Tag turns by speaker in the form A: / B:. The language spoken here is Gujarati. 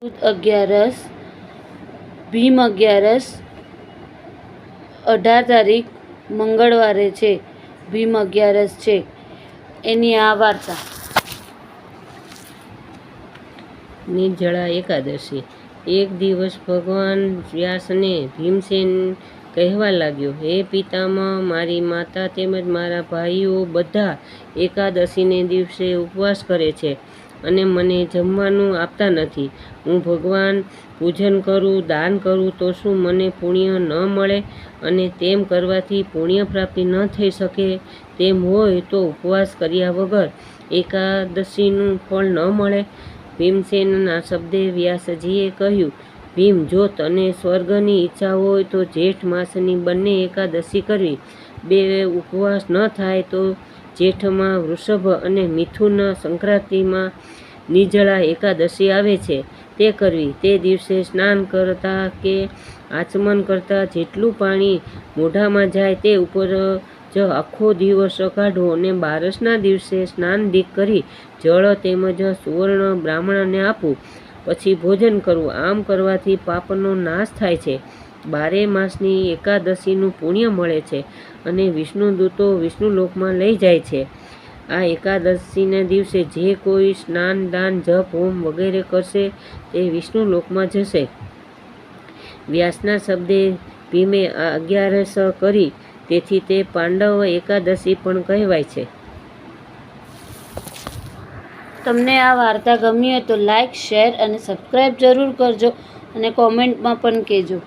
A: અગિયારસ, ભીમ અગિયારસ 18 તારીખ મંગળવારે છે. ભીમ અગિયારસ છે એની આ વાર્તા.
B: નિર્જળા એકાદશી. એક દિવસ ભગવાન વ્યાસને ભીમસેન કહેવા લાગ્યો, હે પિતામહ, મારી માતા તેમજ મારા ભાઈઓ બધા એકાદશીને દિવસે ઉપવાસ કરે છે અને મને જમવાનું આપતા નથી. હું ભગવાન પૂજન કરું, દાન કરું તો શું મને પુણ્ય ન મળે? અને તેમ કરવાથી પુણ્ય પ્રાપ્તિ ન થઈ શકે? તેમ હોય તો ઉપવાસ કર્યા વગર એકાદશીનું ફળ ન મળે? ભીમસેનના શબ્દે વ્યાસજીએ કહ્યું, ભીમ, જો તને સ્વર્ગની ઈચ્છા હોય તો જેઠ માસની બંને એકાદશી કરવી. બે ઉપવાસ ન થાય તો જેઠમાં વૃષભ અને મિથુન સંક્રાંતિમાં નિર્જળા એકાદશી આવે છે તે કરવી. તે દિવસે સ્નાન કરતાં કે આચમન કરતાં જેટલું પાણી મોઢામાં જાય તે ઉપર જ આખો દિવસ કાઢવો અને બારસના દિવસે સ્નાનાદિક કરી જળ તેમજ સુવર્ણ બ્રાહ્મણને આપવું, પછી ભોજન કરવું. આમ કરવાથી પાપનો નાશ થાય છે, 12 માસની એકાદશીનું પુણ્ય મળે છે અને વિષ્ણુદૂતો વિષ્ણુલોકમાં લઈ જાય છે. આ એકાદશીના દિવસે જે કોઈ સ્નાન, દાન, જપ, હોમ વગેરે કરશે તે વિષ્ણુલોકમાં જશે. વ્યાસના શબ્દે ભીમે 11 કરી, તેથી તે પાંડવ એકાદશી પણ કહેવાય છે.
A: તમને આ વાર્તા ગમી હોય તો લાઈક, શેર અને સબસ્ક્રાઈબ જરૂર કરજો અને કોમેન્ટમાં પણ કહેજો.